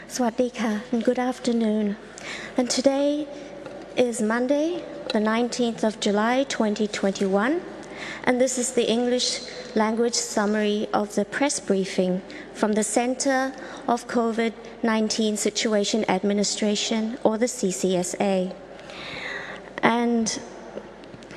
Swadika and good afternoon. And today is Monday, the 19th of July 2021, and this is the English language summary of the press briefing from the Center of COVID-19 Situation Administration, or the CCSA. And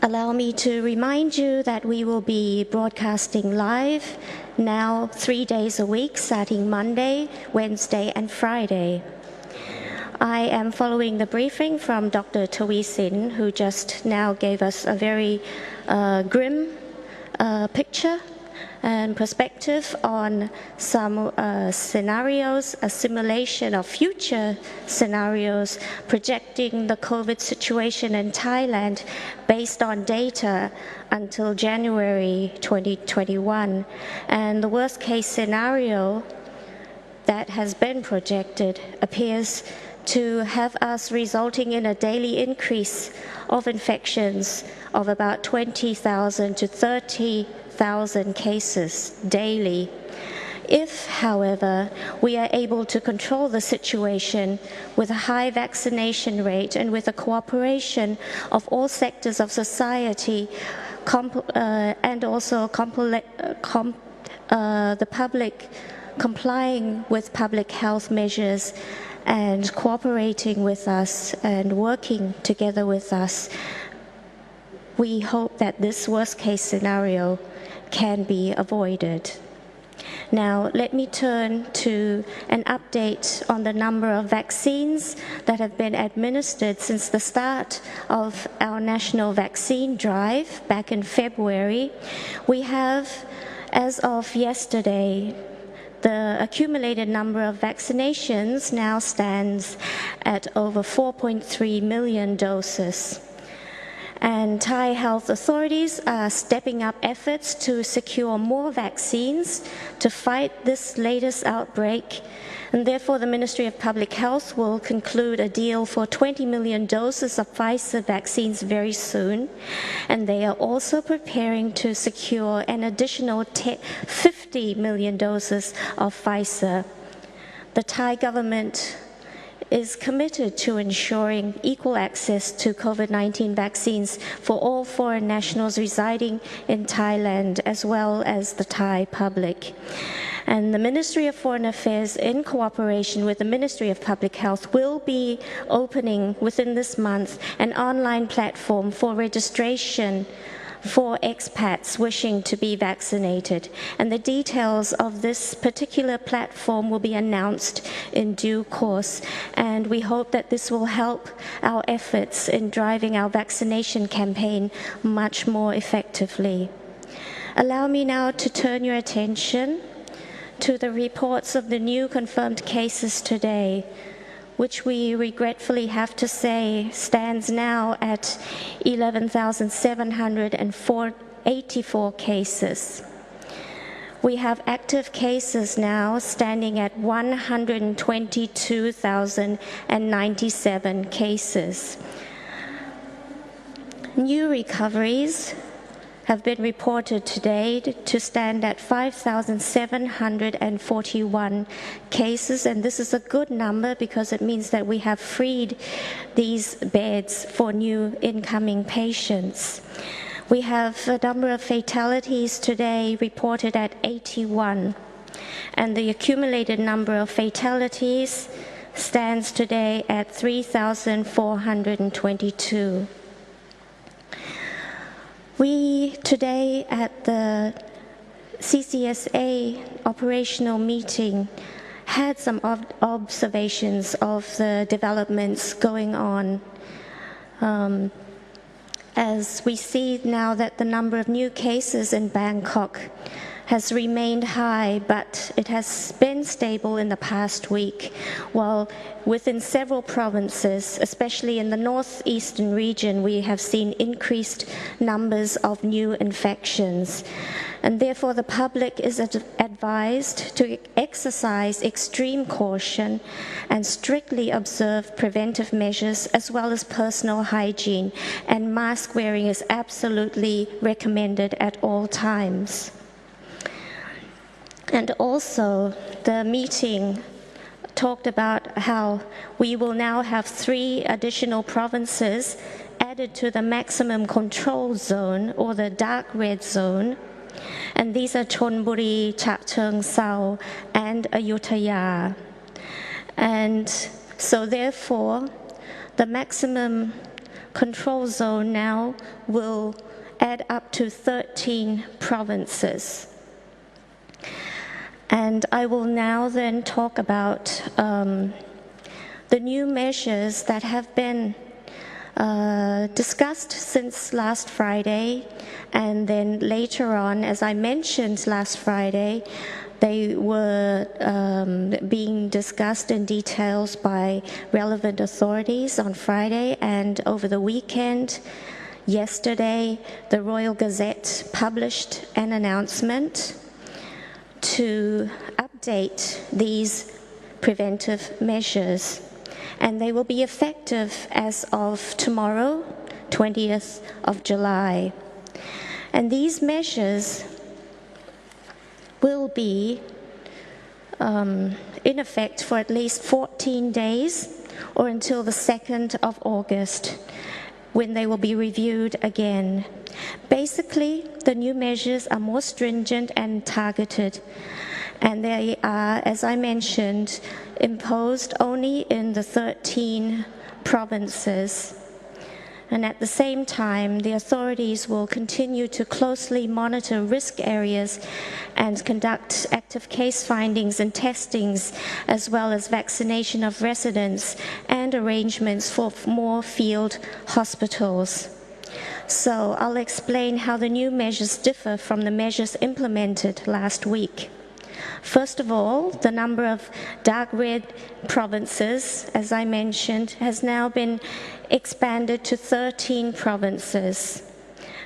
allow me to remind you that we will be broadcasting live now 3 days a week, starting Monday, Wednesday, and Friday. I am following the briefing from Dr. Tawi Sin, who just now gave us a very grim picture and perspective on some scenarios, a simulation of future scenarios projecting the COVID situation in Thailand based on data until January 2021. And the worst case scenario that has been projected appears to have us resulting in a daily increase of infections of about 20,000 to 30,000 cases daily. If, however, we are able to control the situation with a high vaccination rate and with the cooperation of all sectors of society and also the public complying with public health measures and cooperating with us and working together with us, we hope that this worst-case scenario can be avoided. Now, let me turn to an update on the number of vaccines that have been administered since the start of our national vaccine drive back in February. We have, as of yesterday, the accumulated number of vaccinations now stands at over 4.3 million doses. And Thai health authorities are stepping up efforts to secure more vaccines to fight this latest outbreak. And therefore, the Ministry of Public Health will conclude a deal for 20 million doses of Pfizer vaccines very soon. And they are also preparing to secure an additional 50 million doses of Pfizer. The Thai government is committed to ensuring equal access to COVID-19 vaccines for all foreign nationals residing in Thailand, as well as the Thai public. And the Ministry of Foreign Affairs, in cooperation with the Ministry of Public Health, will be opening within this month an online platform for registration for expats wishing to be vaccinated. And the details of this particular platform will be announced in due course. And we hope that this will help our efforts in driving our vaccination campaign much more effectively. Allow me now to turn your attention to the reports of the new confirmed cases today, which we regretfully have to say stands now at 11,784 cases. We have active cases now standing at 122,097 cases. New recoveries have been reported today to stand at 5,741 cases, and this is a good number because it means that we have freed these beds for new incoming patients. We have a number of fatalities today reported at 81, and the accumulated number of fatalities stands today at 3,422. We today at the CCSA operational meeting had some observations of the developments going on. As we see now that the number of new cases in Bangkok has remained high, but it has been stable in the past week, while within several provinces, especially in the northeastern region, we have seen increased numbers of new infections. And therefore, the public is advised to exercise extreme caution and strictly observe preventive measures as well as personal hygiene, and mask wearing is absolutely recommended at all times. And also, the meeting talked about how we will now have 3 additional provinces added to the maximum control zone or the dark red zone. And these are Chonburi, Chachoengsao, and Ayutthaya. And so therefore, the maximum control zone now will add up to 13 provinces. And I will now then talk about the new measures that have been discussed since last Friday, and then later on, as I mentioned last Friday, they were being discussed in details by relevant authorities on Friday, and over the weekend, yesterday, the Royal Gazette published an announcement to update these preventive measures. And they will be effective as of tomorrow, 20th of July. And these measures will be in effect for at least 14 days or until the 2nd of August, when they will be reviewed again. Basically, the new measures are more stringent and targeted, and they are, as I mentioned, imposed only in the 13 provinces. And at the same time, the authorities will continue to closely monitor risk areas and conduct active case findings and testings, as well as vaccination of residents and arrangements for more field hospitals. So I'll explain how the new measures differ from the measures implemented last week. First of all, the number of dark red provinces, as I mentioned, has now been expanded to 13 provinces.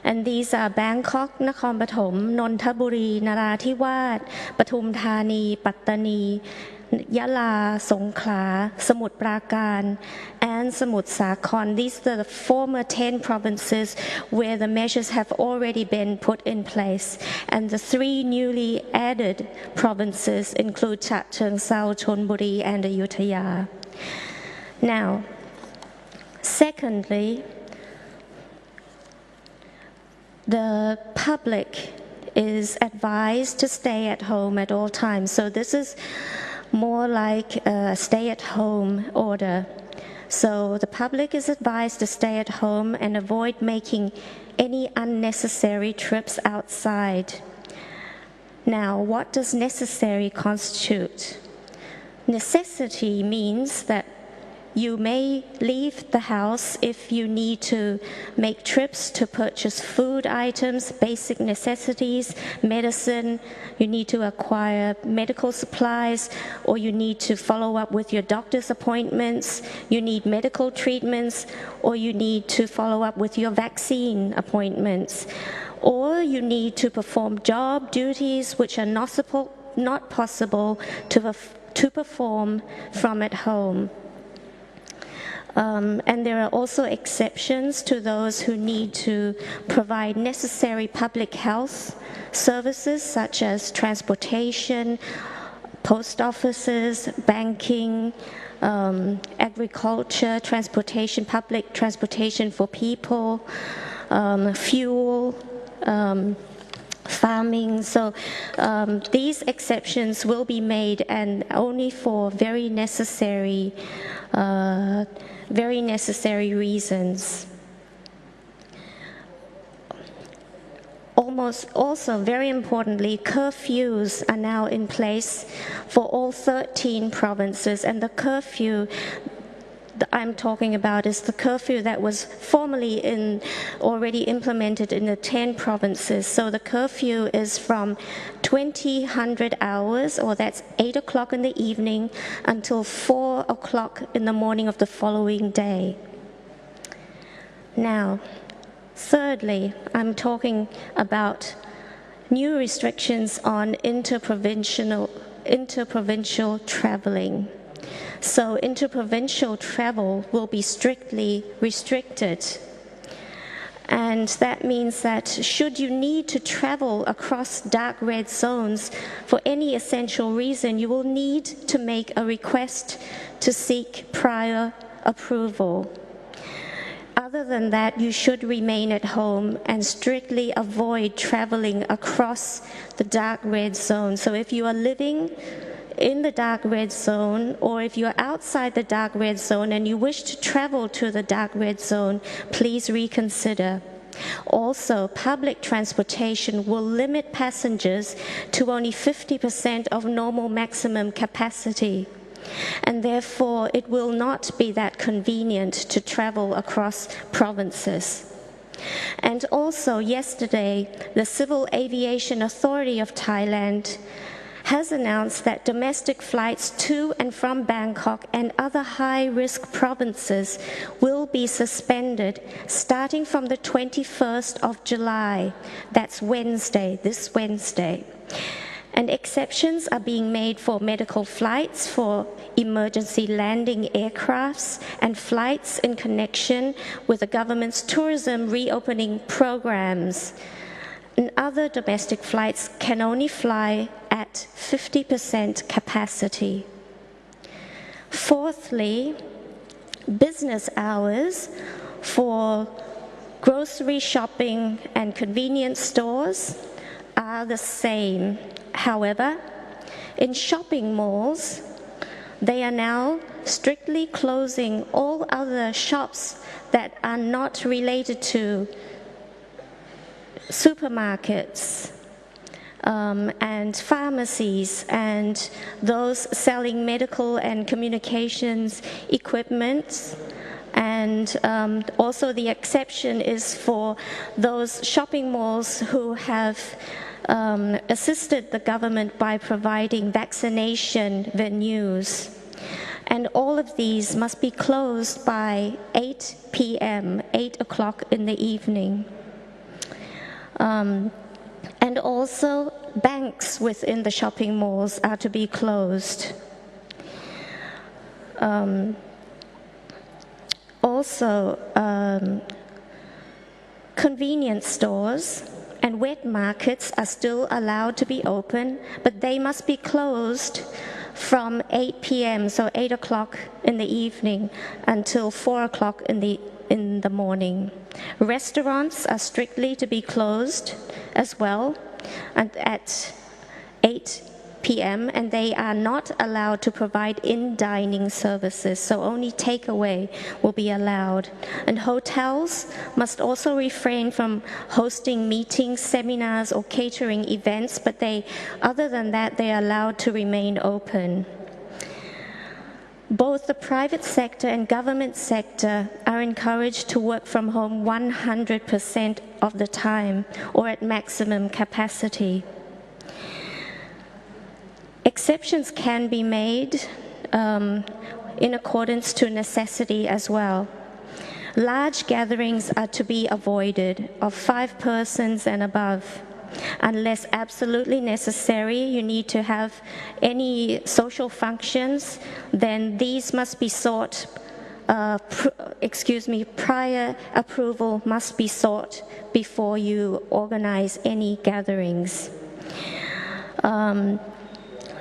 And these are Bangkok, Nakhon Pathom, Nonthaburi, Narathiwat, Pathum Thani, Pattani, Yala, Songkhla, Samut Prakan, and Samut Sakhon. These are the former 10 provinces where the measures have already been put in place. And the 3 newly added provinces include Chachoengsao, Chonburi, and Ayutthaya. Now, secondly, the public is advised to stay at home at all times. So this is more like a stay-at-home order. So the public is advised to stay at home and avoid making any unnecessary trips outside. Now, what does necessary constitute? Necessity means that you may leave the house if you need to make trips to purchase food items, basic necessities, medicine, you need to acquire medical supplies, or you need to follow up with your doctor's appointments, you need medical treatments, or you need to follow up with your vaccine appointments, or you need to perform job duties which are not possible to perform from at home. And there are also exceptions to those who need to provide necessary public health services such as transportation, post offices, banking, agriculture, transportation, public transportation for people, fuel, farming. So these exceptions will be made, and only for very necessary reasons. Also, very importantly, curfews are now in place for all 13 provinces, and the curfew that I'm talking about is the curfew that was formally already implemented in the 10 provinces. So the curfew is from 2000 hours, or that's 8 o'clock in the evening, until 4 o'clock in the morning of the following day. Now, thirdly, I'm talking about new restrictions on interprovincial traveling. So interprovincial travel will be strictly restricted. And And that means that should you need to travel across dark red zones for any essential reason, you will need to make a request to seek prior approval. Other than that, you should remain at home and strictly avoid traveling across the dark red zone. So if you are living in the dark red zone, or if you're outside the dark red zone and you wish to travel to the dark red zone, please reconsider. Also, public transportation will limit passengers to only 50% of normal maximum capacity, and therefore it will not be that convenient to travel across provinces. And also, yesterday, the Civil Aviation Authority of Thailand has announced that domestic flights to and from Bangkok and other high-risk provinces will be suspended starting from the 21st of July. That's Wednesday, this Wednesday. And exceptions are being made for medical flights, for emergency landing aircrafts, and flights in connection with the government's tourism reopening programs. And other domestic flights can only fly at 50% capacity. Fourthly, business hours for grocery shopping and convenience stores are the same. However, in shopping malls, they are now strictly closing all other shops that are not related to supermarkets and pharmacies and those selling medical and communications equipment. And also the exception is for those shopping malls who have assisted the government by providing vaccination venues. And all of these must be closed by 8 p.m., 8 o'clock in the evening. And also banks within the shopping malls are to be closed. Convenience stores and wet markets are still allowed to be open, but they must be closed from 8 p.m., so 8 o'clock in the evening, until 4 o'clock in the morning. Restaurants are strictly to be closed as well at 8 p.m., and they are not allowed to provide in-dining services, so only takeaway will be allowed. And hotels must also refrain from hosting meetings, seminars, or catering events, but other than that, they are allowed to remain open. Both the private sector and government sector are encouraged to work from home 100% of the time, or at maximum capacity. Exceptions can be made in accordance to necessity as well. Large gatherings are to be avoided of 5 persons and above. Unless absolutely necessary, you need to have any social functions, then these must be sought, prior approval must be sought before you organize any gatherings.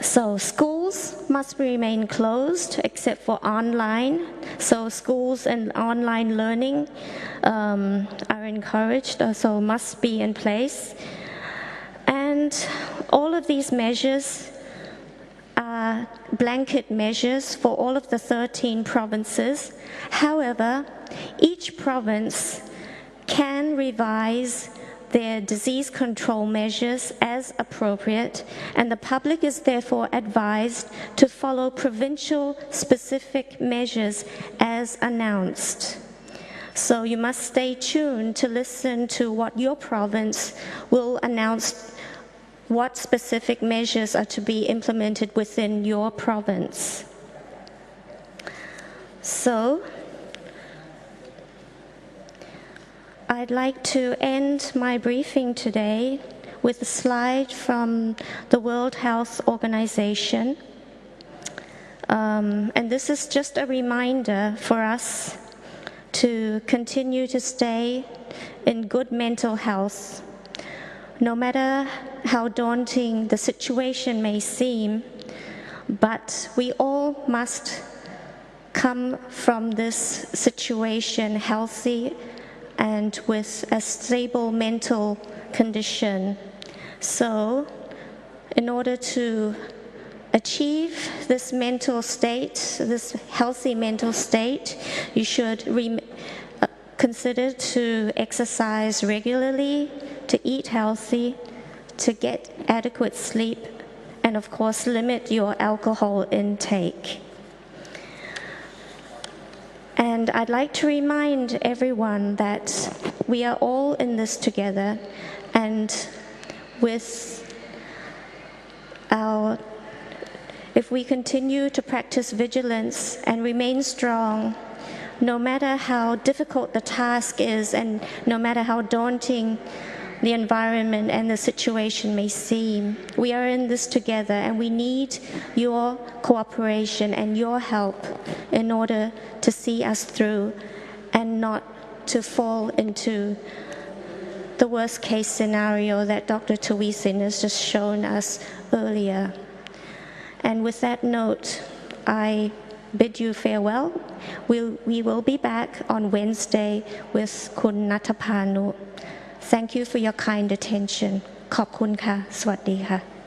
So schools must remain closed except for online. So schools and online learning are encouraged, so must be in place. And all of these measures are blanket measures for all of the 13 provinces. However, each province can revise their disease control measures as appropriate, and the public is therefore advised to follow provincial specific measures as announced. So you must stay tuned to listen to what your province will announce, what specific measures are to be implemented within your province. So, I'd like to end my briefing today with a slide from the World Health Organization. And this is just a reminder for us to continue to stay in good mental health. No matter how daunting the situation may seem, but we all must come from this situation healthy and with a stable mental condition. So, in order to achieve this mental state, this healthy mental state, you should consider to exercise regularly, to eat healthy, to get adequate sleep, and of course limit your alcohol intake. And I'd like to remind everyone that we are all in this together, and if we continue to practice vigilance and remain strong, no matter how difficult the task is and no matter how daunting the environment and the situation may seem, we are in this together and we need your cooperation and your help in order to see us through and not to fall into the worst case scenario that Dr. Tawisin has just shown us earlier. And with that note, I bid you farewell. We will be back on Wednesday with Kun Natapanu. Thank you for your kind attention. ขอบคุณค่ะ สวัสดีค่ะ